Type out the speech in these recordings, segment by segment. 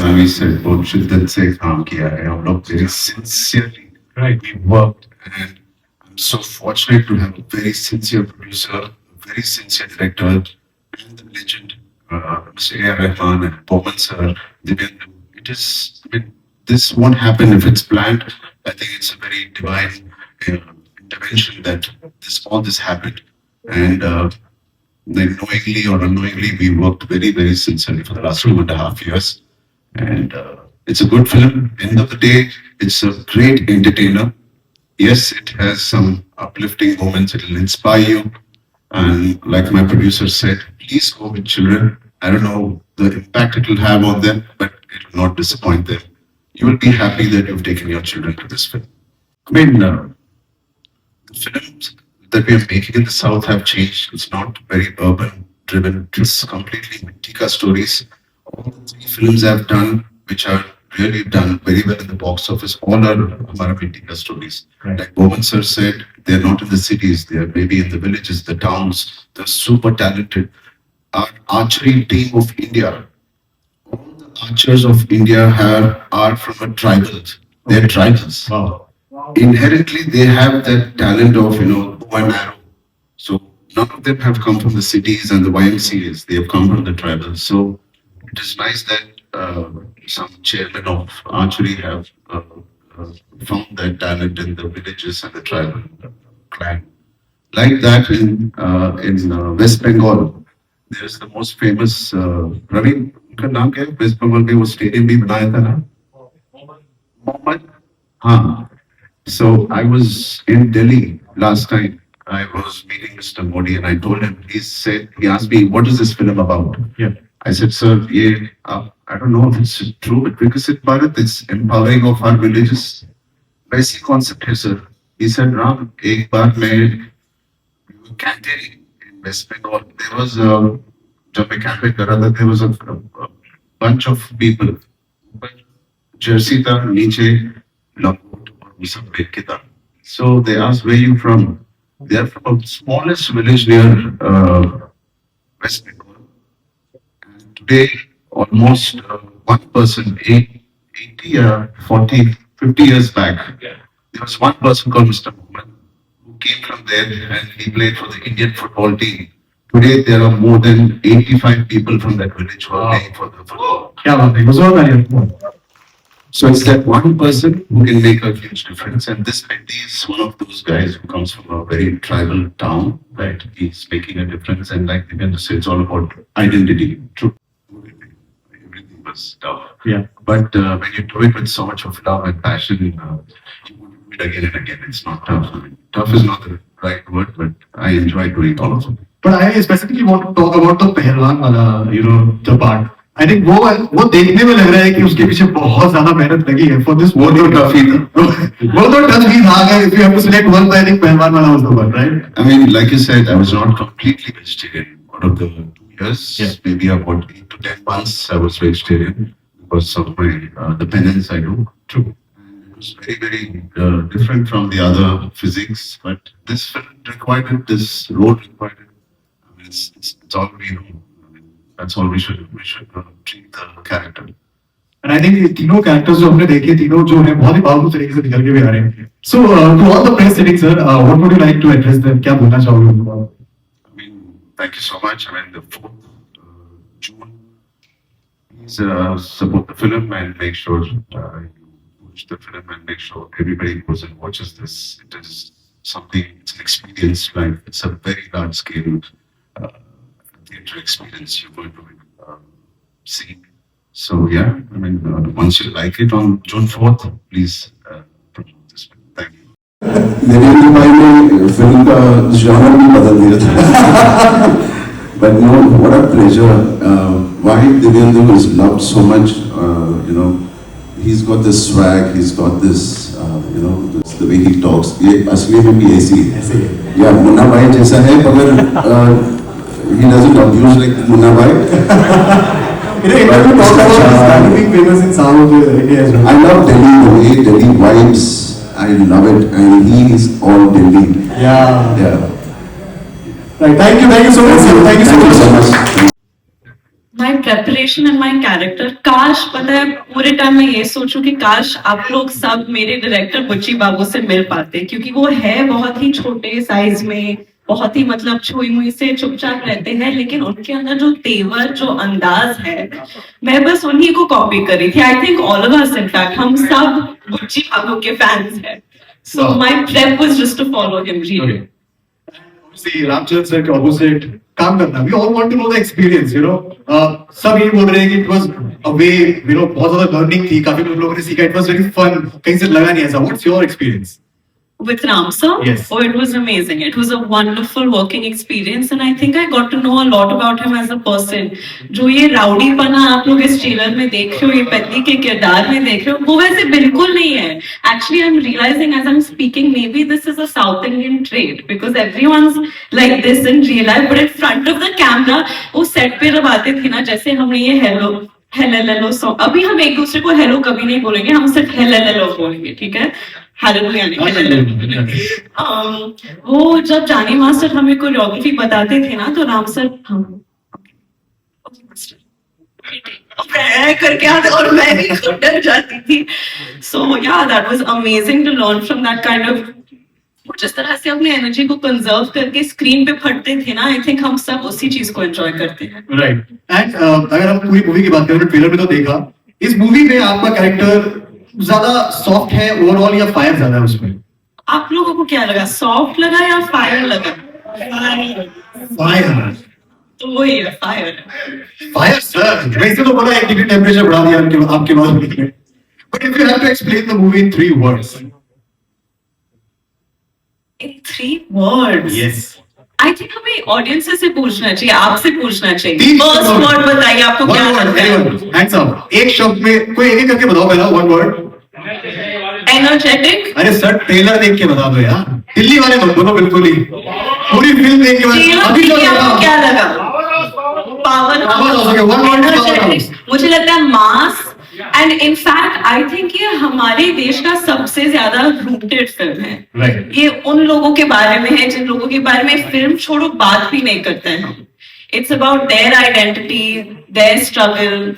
Ravi said, बहुत शिद्दत से काम किया है हम लोग very sincerely right we worked and I'm so fortunate to have a very sincere producer, a very sincere director, and the legend Mr. A.R. Rahman and Boman sir, Divyendu. It is, I mean, this won't happen if it's planned. I think it's a very divine intervention that this happened, and then knowingly or unknowingly, we worked very, very sincerely for the last 2.5 years. And it's a good film. End of the day, it's a great entertainer. Yes, it has some uplifting moments. It will inspire you. And like my producer said, please go with children. I don't know the impact it will have on them, but it will not disappoint them. You will be happy that you've taken your children to this film. I mean, the films that we are making in the South have changed. It's not very urban driven. It's completely Mitika stories. All the three films I've done, which are really done very well in the box office, all are Hamara Mitika stories. Right. Like Boman sir said, they're not in the cities, they're maybe in the villages, the towns. They're super talented. Our archery team of India, all the archers of India are from a tribal. They're tribals. Wow. Inherently they have that talent of bow and arrow. So none of them have come from the cities and the YMCAs. They have come from the tribals. So it is nice that some chairmen of archery have found that talent in the villages and the tribal clan. Like that in West Bengal, there's the most famous Ravi. उनका नाम क्या है? West Bengal में वो stadium भी बनाया था ना? Mohammed. हाँ. So I was in Delhi last time. I was meeting Mr. Modi and I told him, he asked me, what is this film about? Yeah. I said, sir, I don't know if it's true, but Viksit Bharat, it's empowering of our villages. Basic concept है sir. He said, Ram, एक बार मैं campaigning in West Bengal. There was जब मैं campaign कर रहा था, there was a bunch of people. Jersey था, नीचे लंगोट और ये सब बैठ के था. So they asked, where are you from? They are from the smallest village near West Bengal. And today, almost one person, 80, 40, 50 years back, there was one person called Mr. Mohammed who came from there and he played for the Indian football team. Today, there are more than 85 people from that village who are playing for the football. So it's that one person who can make a huge difference. And this Mehdi is one of those guys who comes from a very tribal town, right? He's making a difference. And like Divyendu said, it's all about identity. True. Everything was tough. Yeah. But when you do it with so much of love and passion, you want to do it again and again. It's not tough. I mean, tough is not the right word, but I enjoy doing all of it. But I specifically want to talk about the Pehlwan wala, the part. I think वो देखने में लग रहा है कि उसके पीछे बहुत ज्यादा मेहनत लगी है for this. वो तो tough ही था. वो तो tough ही था. If you have to select one, I think Pehlwan wala was the one, right? I mean, like you said, I was not completely vegetarian. Out of the 2 years, maybe about 8 to 10 months, I was vegetarian because of my the penance I do. True. It was very, very different from the other physics, but this film required it, this role required it. I mean, it's all we know. That's all we should treat the character. And I think ये तीनों characters जो हमने देखे तीनों जो हैं बहुत ही powerful तरीके से निकल के भी आ रहे हैं. So to all the press sitting, sir, what would you like to address them? क्या बोलना चाहोगे उनको? I mean, thank you so much. I mean, the 4th June, please support the film and make sure you watch the film and make sure everybody goes and watches this. It is something. It's an experience. Like it's a very large scale. Theatre experience you're going to see. So yeah, I mean, once you like it on June 4th, please promote this film. Thank you. Devendra भाई ने film का genre भी बदल दिया था. But no, what a pleasure. Why Divyendu is loved so much, he's got this swag, he's got this, the way he talks. ये असली में भी ऐसी है. या मुन्ना भाई जैसा है, मगर he doesn't abuse like Munna Bhai. You talk about being famous in South India as well. I love Delhi, the way Delhi vibes. I love it, and he is all Delhi. Yeah. Right. Thank you so much. Thank you so much. My preparation in my character, काश पता है पूरे time मैं ये सोचूं कि काश आप लोग सब मेरे डायरेक्टर बुच्ची बाबू से मिल पाते, क्योंकि वो है बहुत ही छोटे साइज में, बहुत ही मतलब छुई मुई से चुपचाप रहते हैं, लेकिन उनके अंदर जो तेवर, जो अंदाज है, मैं बस उन्हीं को कॉपी करी थी. I think all of us in fact हम सब बुच्ची बाबू के फैंस हैं. So my prep was just to follow him really. See, Ramchandra sir के ऑपोजिट काम करना, we all want to know the experience, you know. सब ये बोल रहे हैं कि it was a way, you know, बहुत ज्यादा learning थी, काफी लोगों ने सीखा, it was very fun, कहीं से लगा नहीं ऐसा. What's your experience? With Ram sir? Yes. Oh, it was amazing. It was a wonderful working experience, and I think I got to know a lot about him as a person. जो ये rowdy पना आप लोग इस trailer में देख रहे हो, ये पति के किरदार में देख रहे हो, वो वैसे बिल्कुल नहीं है. Actually, I'm realizing as I'm speaking, maybe this is a South Indian trait because everyone's like this in real life, but in front of the camera, वो सेट पे जब आते थे ना, जैसे हमने ये हेलो सॉन्ग, अभी हम एक दूसरे को हेलो कभी नहीं बोलेंगे, हम सिर्फ हेलो बोलेंगे, ठीक है? हालेलुया नहीं. वो जब जानी मास्टर हमें कोरियोग्राफी बताते थे ना, तो राम सर करके आते और मैं भी खुद डर जाती थी. So yeah that was amazing to learn from that kind of. जिस तरह से अपनी एनर्जी को कंजर्व करके स्क्रीन पे फटते थे ना, आई थिंक हम सब उसी चीज को एंजॉय करते हैं. राइट. एंड अगर हम पूरी मूवी की बात करें तो ट्रेलर में तो देखा, इस मूवी में आपका कैरेक्टर ज्यादा सॉफ्ट है ओवरऑल या फायर ज्यादा है उसमें? आप लोगों को क्या लगा, सॉफ्ट लगा या फायर लगा? फायर. तो वही है, फायर. फायर सर, वैसे तो बड़ा 1 डिग्री टेम्परेचर बढ़ा दिया आपके बाद में. But if you have to explain the movie in 3 words. In 3 words? Yes. I think हमें ऑडियंस से पूछना चाहिए, आपसे पूछना चाहिए. 3 फर्स्ट वर्ड बताइए, आपको क्या लगता है? Hands up. एक शब्द में कोई एक करके बताओ पहला 1 word. एनर्जेटिक. अरे सर ट्रेलर देख के बता दो यार. दिल्ली वाले मत बोलो बिल्कुल ही. पूरी फिल्म देख के अभी आपको क्या लगा? Power house. मुझे लगता है मास. एंड इनफैक्ट आई थिंक ये हमारे देश का सबसे ज्यादा रूटेड फिल्म है. Right. ये उन लोगों के बारे में है जिन लोगों के बारे में फिल्म छोड़ो बात भी नहीं करते हैं हम. It's about their identity, their struggle.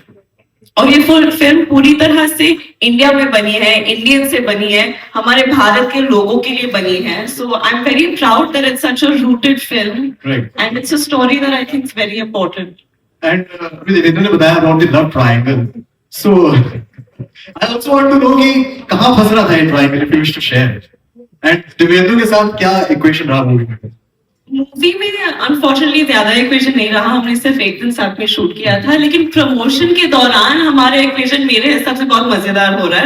और ये फुल फिल्म पूरी तरह से इंडिया में बनी है, इंडियन से बनी है, हमारे भारत के लोगों के लिए बनी है. So I am very proud that it's such a rooted film. And it's a story that I think is very important. And Devendra ने बताया about the love triangle. So, I also want to know कि कहाँ फंस रहा था ये triangle, if you wish to share. And Devendra के साथ क्या इक्वेशन रहा मूवी में? मूवी में अनफॉर्चुनेटली ज्यादा इक्वेशन नहीं रहा, हमने सिर्फ एक दिन साथ में शूट किया था, लेकिन प्रमोशन के दौरान हमारा इक्वेशन मेरे हिसाब से बहुत मजेदार हो रहा है.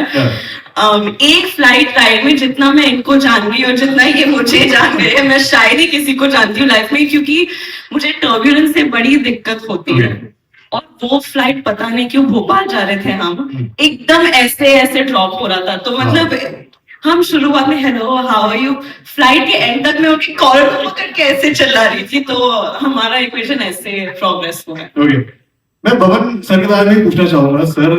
एक फ्लाइट राइड में जितना मैं इनको जान गई और जितना ये मुझे जान गए, मैं शायद ही किसी को जानती हूँ लाइफ में, क्योंकि मुझे टर्ब्यूलेंस से बड़ी दिक्कत होती है. और वो फ्लाइट पता नहीं क्यों भोपाल जा रहे थे हम, एकदम ऐसे ड्रॉप हो रहा था. तो मतलब हम शुरुआत में hello how are you, flight के एंड तक मैं उनकी कॉल करके ऐसे चला रही थी. तो हमारा इक्वेशन ऐसे प्रोग्रेस हुआ है. Okay. मैं भवन सर के बारे में पूछना चाहूंगा. Sir,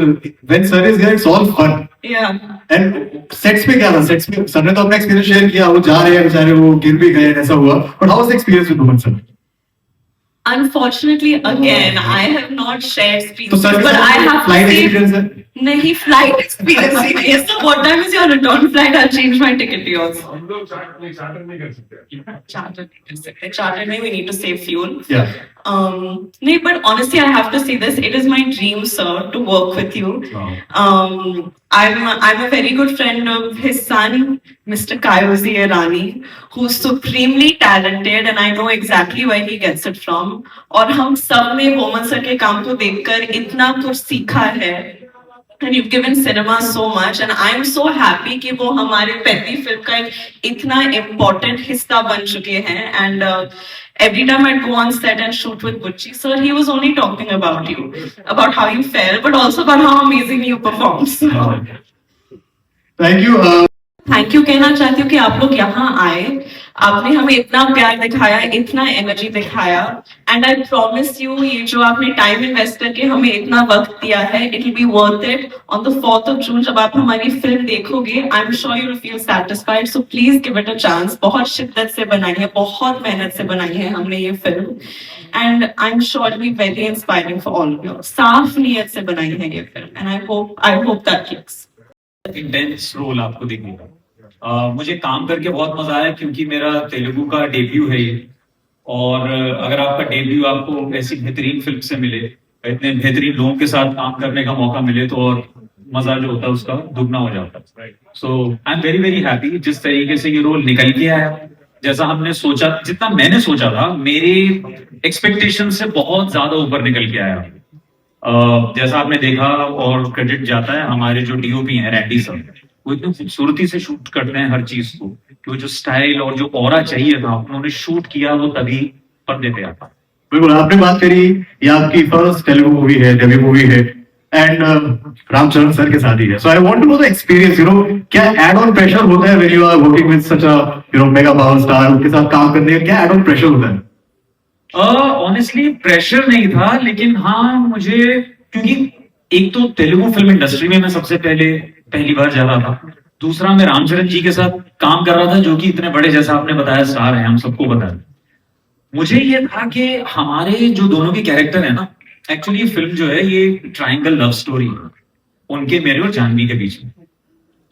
when sir is here, it's all fun. Yeah. And sets पे क्या था? सेट्स पे सर ने तो अपना एक्सपीरियंस शेयर किया, वो जा रहे हैं बेचारे, वो गिर भी गए, ऐसा हुआ. But how was the experience with भवन sir? Unfortunately, again, I have not shared तो screens, sir but I have to flight say, experience है? नहीं flight experience ही नहीं है. So what time is your return flight? I'll change my ticket to yours. Charter नहीं कर सकते. Charter नहीं, we need to save fuel. Yeah. No, but honestly, I have to say this. It is my dream, sir, to work with you. I'm a very good friend of his son, Mr. Kayozi Irani, who's supremely talented, and I know exactly where he gets it from. और हम सब ने Boman sir के काम को देखकर इतना कुछ सीखा है. And you've given cinema so much, and I'm so happy कि वो हमारे पहली फिल्म का एक इतना important हिस्सा बन चुके हैं. And every time I'd go on set and shoot with Bucci sir, he was only talking about you, about how you felt, but also about how amazing you performed. Thank you. Thank you कहना चाहती हूँ कि आप लोग यहाँ आए, आपने हमें इतना प्यार दिखाया, इतना एनर्जी दिखाया, एंड आई प्रॉमिस यू ये जो आपने टाइम इन्वेस्ट करके हमें इतना वक्त दिया है, it will be worth it. On the 4th of June जब आप हमारी फिल्म देखोगे, आई am sure you will feel satisfied, so please give it a chance. बहुत शिद्दत से बनाई है, बहुत मेहनत से बनाई है हमने ये फिल्म, and I am sure be very inspiring for all of you. साफ नीयत से बनाई है ये फिल्म, and I hope that clicks. Intense role आपको दिखेगा। मुझे काम करके बहुत मजा आया क्योंकि मेरा तेलुगु का डेब्यू है ये, और अगर आपका डेब्यू आपको ऐसी बेहतरीन फिल्म से मिले, इतने बेहतरीन लोगों के साथ काम करने का मौका मिले, तो और मजा जो होता है उसका दुगना हो जाता है। So I am very very happy जिस तरीके से ये रोल निकल के आया, जैसा हमने सोचा, जितना मैंने सोचा था, मेरे एक्सपेक्टेशन से बहुत ज्यादा ऊपर निकल के आया। जैसा आपने देखा, और क्रेडिट जाता है हमारे जो डीओपी हैं रैंडी सर, वो इतनी खूबसूरती से शूट करते हैं हर चीज को, कि वो जो स्टाइल और जो ऑरा चाहिए था उन्होंने शूट किया, वो तभी पर्दे पे आता। बिल्कुल, आपने बात करी, ये आपकी फर्स्ट तेलुगु मूवी है, डेब्यू मूवी है, एंड रामचरण सर के साथ ही है। So I want to know the experience, क्या एड ऑन प्रेशर होता है when you are working with such a mega power star, उनके साथ काम करने का क्या एड ऑन प्रेशर होता है? ऑनेस्टली प्रेशर नहीं था, लेकिन हाँ मुझे, क्योंकि एक तो तेलुगु फिल्म इंडस्ट्री में मैं सबसे पहली बार जा रहा था, दूसरा मैं रामचरण जी के साथ काम कर रहा था, जो कि इतने बड़े, जैसा आपने बताया, स्टार हैं, हम सबको पता है। मुझे ये था कि हमारे जो दोनों के कैरेक्टर है ना, एक्चुअली फिल्म जो है ये ट्रायंगल लव स्टोरी है, उनके, मेरे और जानवी के बीच में,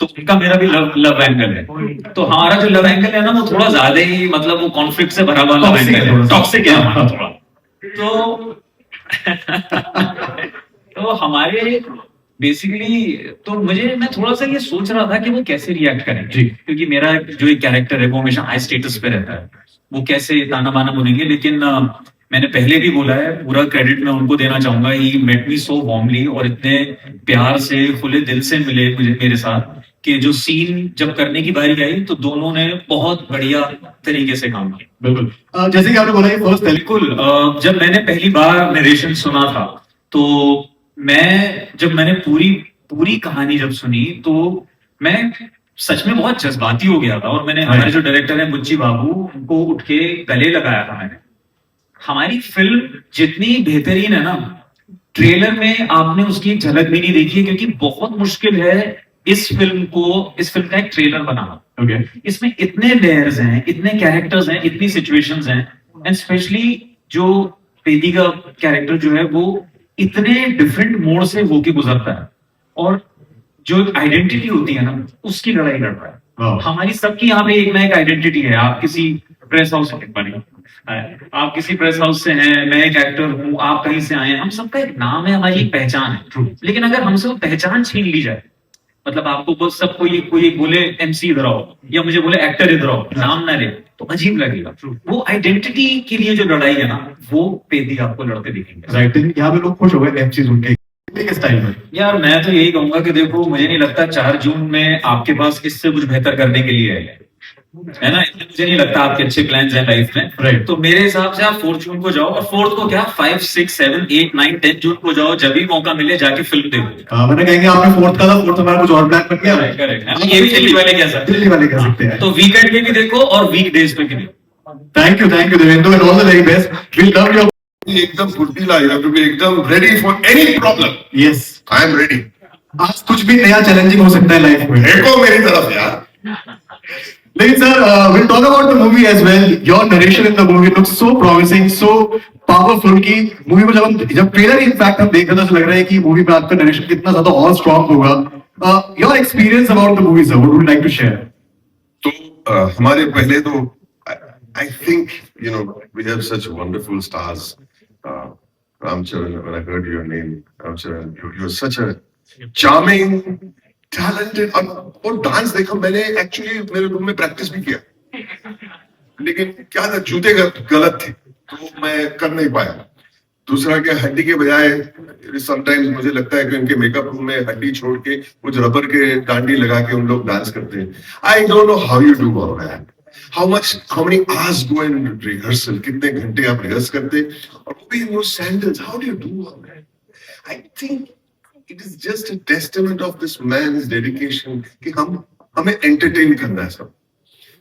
तो उनका मेरा भी लव एंगल है। तो हमारा जो लव एंगल है ना, वो थोड़ा ज्यादा ही, मतलब वो कॉन्फ्लिक्ट से भरा हुआ लव एंगल है, टॉक्सिक है हमारा थोड़ा। तो हमारे बेसिकली, तो मैं थोड़ा सा ये सोच रहा था कि वो कैसे रिएक्ट करेंगे, क्योंकि मेरा जो एक कैरेक्टर है वो हमेशा हाई स्टेटस पे रहता है, वो कैसे ताना बाना बोलेंगे। लेकिन मैंने पहले भी बोला है, पूरा क्रेडिट मैं उनको देना चाहूंगा, ही मेट मी सो वार्मली, और इतने प्यार से, खुले दिल से मिले मुझे, मेरे साथ, कि जो सीन जब करने की बारी आई तो दोनों ने बहुत बढ़िया तरीके से काम किया। बिल्कुल, जैसे कि आपने बोला, ये फर्स्ट तेलुगु, बिल्कुल, जब मैंने पहली बार नरेशन सुना था, तो जब मैंने पूरी कहानी जब सुनी, तो मैं सच में बहुत जज्बाती हो गया था, और मैंने, हमारे जो डायरेक्टर है बुच्ची बाबू, उनको उठ के गले लगाया था मैंने। हमारी फिल्म जितनी बेहतरीन है ना, ट्रेलर में आपने उसकी एक झलक भी नहीं देखी है, क्योंकि बहुत मुश्किल है इस फिल्म का एक ट्रेलर बनाना। इसमें इतने लेयर्स हैं, इतने कैरेक्टर्स हैं, इतनी सिचुएशंस हैं, एंड स्पेशली जो पेदी का कैरेक्टर जो है, वो इतने डिफरेंट मोड से होके गुजरता है, और जो आइडेंटिटी होती है ना, उसकी लड़ाई लड़ रहा है। हमारी सबकी यहाँ पे एक ना एक आइडेंटिटी है। आप किसी प्रेस हाउस आप किसी प्रेस हाउस से हैं, मैं एक एक्टर हूँ, आप कहीं से आए हैं, हम सबका एक नाम है, हमारी एक पहचान है। लेकिन अगर हमसे वो पहचान छीन ली जाए, मतलब आपको बस सबको कोई बोले MC इधर आओ, या मुझे बोले एक्टर इधर आओ, नाम ना ले, तो अजीब लगेगा। वो आइडेंटिटी के लिए जो लड़ाई है ना, वो पेदी आपको लड़ते दिखेंगे। राइट, यहाँ पे लोग खुश हो गए MC सुन के स्टाइल में। यार मैं तो यही कहूंगा कि देखो, मुझे नहीं लगता 4 जून में आपके पास इससे कुछ बेहतर करने के लिए है ना, मुझे नहीं लगता आपके अच्छे प्लान्स हैं लाइफ में। राइट, तो मेरे हिसाब से आप 4 जून को जाओ, और 4th को क्या, 5, 6, 7, 8, 9, 10 जून को जाओ, जब भी मौका मिले जाके फिल्म देखो। मैंने कहेंगे आपने 4th का था, 4th हमारा कुछ और प्लान बन गया। करेक्ट, ये भी दिल्ली वाले कह सकते हैं। तो वीकेंड पे भी देखो और वीक डेज पे भी देखो। Thank you Devendu, and all the very best. We love your एकदम फुर्तीला, you have to be एकदम ready for any problem. Yes, I am ready. आज कुछ भी नया चैलेंजिंग हो सकता है लाइफ में। देखो मेरी तरफ यार। लेकिन sir, we'll talk about the movie as well. Your narration in the movie looks so promising, so powerful कि मूवी में जब ट्रेलर इनफैक्ट हम देख रहे थे, तो लग रहा है कि मूवी में आपका नरेशन कितना ज्यादा और स्ट्रॉन्ग होगा। Your experience about the movie, sir, what would you like to share? तो हमारे पहले तो I think we have such wonderful stars. Ramcharan, when I heard your name, Ramcharan, you're such a charming, talented, और dance देखा मैंने, actually मेरे room में practice भी किया, लेकिन क्या था, जूते गलत थे, तो मैं कर नहीं पाया। दूसरा क्या, हड्डी के बजाय समटाइम्स मुझे लगता है कि उनके मेकअप रूम में हड्डी छोड़ के कुछ रबर के डांडी लगा के उन लोग डांस करते हैं। I don't know how you do all that, how many hours go into rehearsal, कितने घंटे आप रिहर्स करते, और वो भी in those sandals, how do you do all that? I think it is just a testament of this man's dedication कि हम हमें एंटरटेन करना है सब.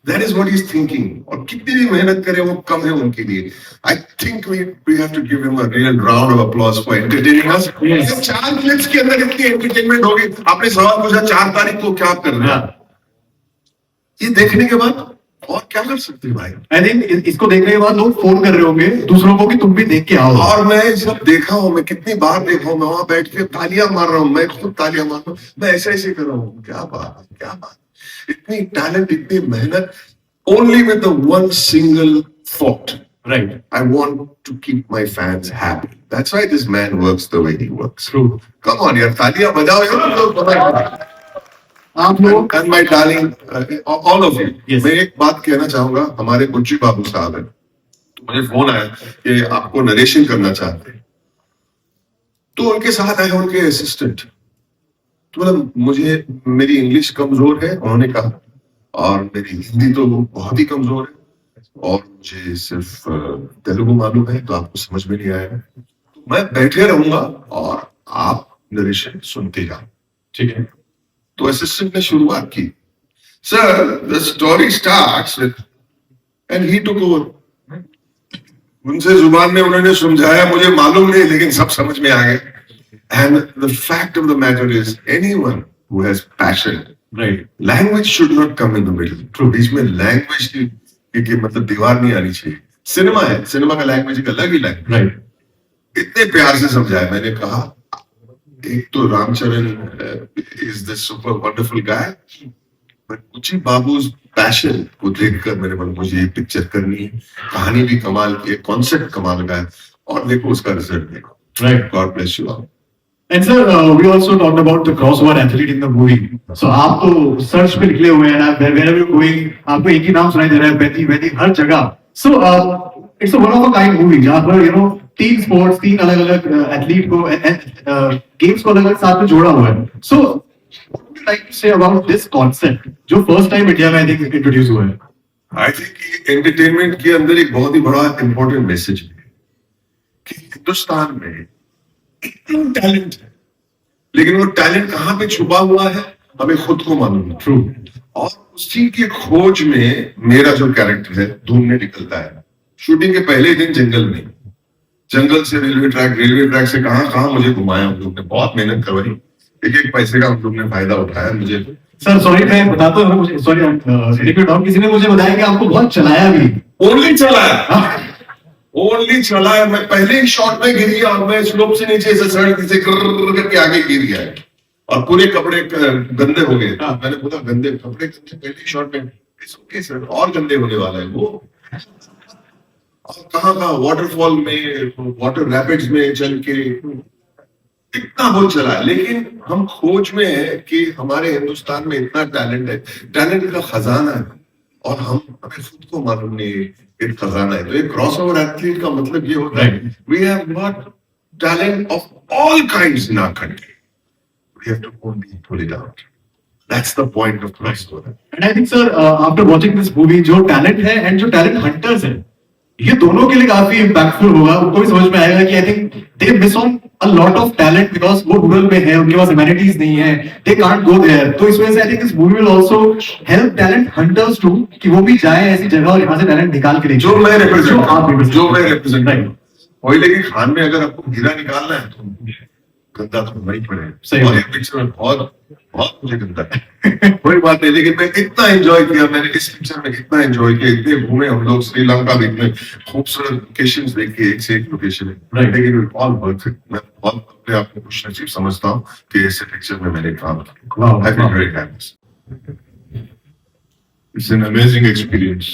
That is what he's thinking. और कितनी भी मेहनत करे वो कम है उनके लिए. I think we have to give him a real round of applause for entertaining us. Yes. 4 minutes के अंदर इतनी एंटरटेनमेंट होगी. आपने सवाल पूछा 4 तारीख को क्या कर रहे हैं? ये देखने के बाद और क्या कर सकते हैं भाई? आई थिंक इसको देखने के बाद लोग फोन कर रहे होंगे दूसरों को कि तुम भी देख के आओ. और मैं जब देखा हूँ, मैं कितनी बार देखा हूँ, मैं वहां बैठ के तालियां मार रहा हूँ, मैं खुद तालियां मार रहा हूँ, मैं ऐसे कर रहा हूँ. क्या बात, क्या बात. इतनी टैलेंट, इतनी मेहनत, only with the one single thought. Right. I want to keep my fans happy. That's why this man works the way he works. True. Come on यार, तालियां बजाओ यार. आप लोग And my darling, all of you. Yes. मैं एक बात कहना चाहूंगा. हमारे बुच्ची बाबू साहब हैं, तो मुझे फोन आया कि आपको नरेशन करना चाहते हैं. तो उनके साथ आए उनके असिस्टेंट. तो मतलब मुझे, मेरी इंग्लिश कमजोर है उन्होंने कहा, और मेरी हिंदी तो बहुत ही कमजोर है, और मुझे सिर्फ तेलुगु मालूम है, तो आपको समझ में नहीं आएगा. तो मैं बैठे रहूंगा और आप नरेशन सुनते जाओ. ठीक है. तो असिस्टेंट ने शुरुआत की. Sir, the story starts with, and he took over. उनसे जुबान में उन्होंने समझाया, मुझे मालूम नहीं, लेकिन सब समझ में आ गया. And the fact of the matter is, anyone who has passion, right. Language should not come in the middle. True. बीच में लैंग्वेज की मतलब दीवार नहीं आनी चाहिए. सिनेमा है, सिनेमा का लैंग्वेज एक अलग ही लैंग्वेज. राइट. इतने प्यार से समझाया. मैंने कहा, एक तो Ramcharan is this super wonderful guy, but Buchi Babu's passion को देखकर मेरे मन, मुझे ये पिक्चर करनी है. कहानी भी कमाल की है, कॉन्सेप्ट कमाल का है, और देखो उसका रिजल्ट देखो. Right. God bless you all. And sir, we also talked about the crossover athlete in the movie. So आप तो सर्च पे निकले हुए हैं ना, wherever you're going, आपको एक ही नाम सुनाई दे रहा है, बेटी बेटी हर जगह. So it's a one of a kind movie जहाँ पर तीन स्पोर्ट्स, तीन अलग अलग एथलीट को गेम्स को अलग अलग साथ में जोड़ा हुआ है. So what would you like to say about this concept जो फर्स्ट टाइम इंडिया में आई थिंक इंट्रोड्यूस हुआ है? आई थिंक एंटरटेनमेंट के अंदर एक बहुत ही बड़ा इंपॉर्टेंट मैसेज है कि हिंदुस्तान में इतना टैलेंट है, लेकिन वो टैलेंट कहाँ पे छुपा हुआ है हमें खुद को मालूम है. ट्रू. और उसी की खोज में मेरा जो कैरेक्टर है ढूंढने निकलता है. शूटिंग के पहले दिन जंगल में, जंगल से रेलवे ट्रैक से कहाँ कहाँ मुझे घुमाया हम लोग ने. बहुत मेहनत करवाई, एक एक पैसे का हम लोग ने फायदा उठाया. मुझे सर सॉरी, मैं बताता हूँ, मुझे सॉरी, किसी ने मुझे बताया कि आपको बहुत चलाया भी. ओनली चला है. मैं पहले ही शॉट में गिर गया, और मैं स्लोप से नीचे से सड़क से करके आगे गिर गया है, और पूरे कपड़े गंदे हो गए. मैंने बोला गंदे कपड़े पहले ही शॉट में, ओके सर, और गंदे होने वाला है वो. और कहाँ वाटरफॉल में, वाटर रैपिड्स में चल के इतना बहुत चला है. लेकिन हम खोज में है कि हमारे हिंदुस्तान में इतना टैलेंट है, टैलेंट का खजाना है, और हमें खुद को मालूम नहीं एक खजाना है. तो एक क्रॉस ओवर एथलीट का मतलब ये होता है, we have got talent of all kinds in our country, we have to only pull it out. That's the point of cross over. And I think sir, after watching this movie, जो talent है and जो talent hunters है, ये दोनों के लिए काफी impactful होगा. उनको भी समझ में आएगा कि I think they miss on a lot of talent because वो रूरल में है, उनके पास ह्यूमैनिटीज नहीं है, दे कांट गो देयर. तो इस वजह से I think this movie will also help talent hunters to कि वो भी जाए ऐसी जगह और यहाँ से टैलेंट निकाल के जो मैं रिप्रेजेंट राइट. वही. लेकिन खान में अगर आपको हीरा निकालना है तो गंदा तो नहीं पड़ेगा. सही और बात. एक पिक्चर में बहुत बहुत मुझे गंदा है. कोई बात नहीं, लेकिन मैं इतना एंजॉय किया, मैंने इस पिक्चर में इतना एंजॉय किया. इतने घूमे हम लोग श्रीलंका में, इतने खूबसूरत लोकेशंस देखे, एक से एक लोकेशन है. Right. लेकिन ऑल वर्थ इट. मैं बहुत अपने आप को खुश नसीब समझता हूँ कि ऐसे पिक्चर में मैंने काम किया. Wow. I feel very happy. It's an amazing experience.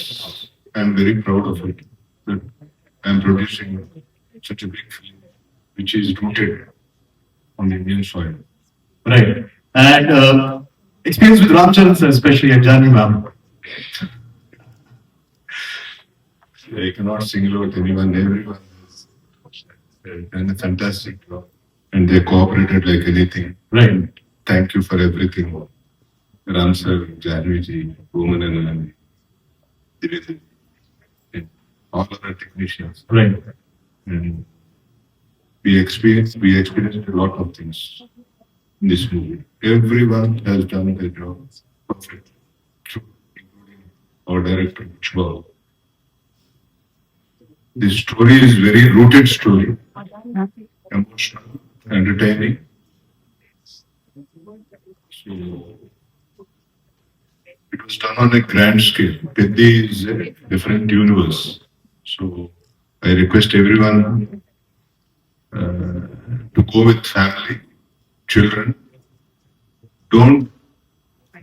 I'm very proud of it. That I'm producing such a big film, which is rooted on Indian soil. Right. And experience with Ramcharan sir, especially, and Janvi ma'am. I cannot single out anyone. Everyone has done a fantastic job, and they cooperated like anything. Right. Thank you for everything. Ram sir, Janvi ji, Woman and Divya, and all other technicians. Right. And we experienced a lot of things in this movie. Everyone has done their job perfectly. our director Chuba. The story is very rooted story, emotional, entertaining. So it was done on a grand scale. Peddi is a different universe. So I request everyone to go with family, children. Don't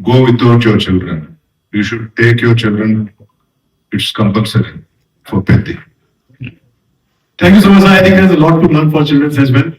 go without your children. You should take your children. It's compulsory for Peddi. Thank you so much. I think there's a lot to learn for children as well.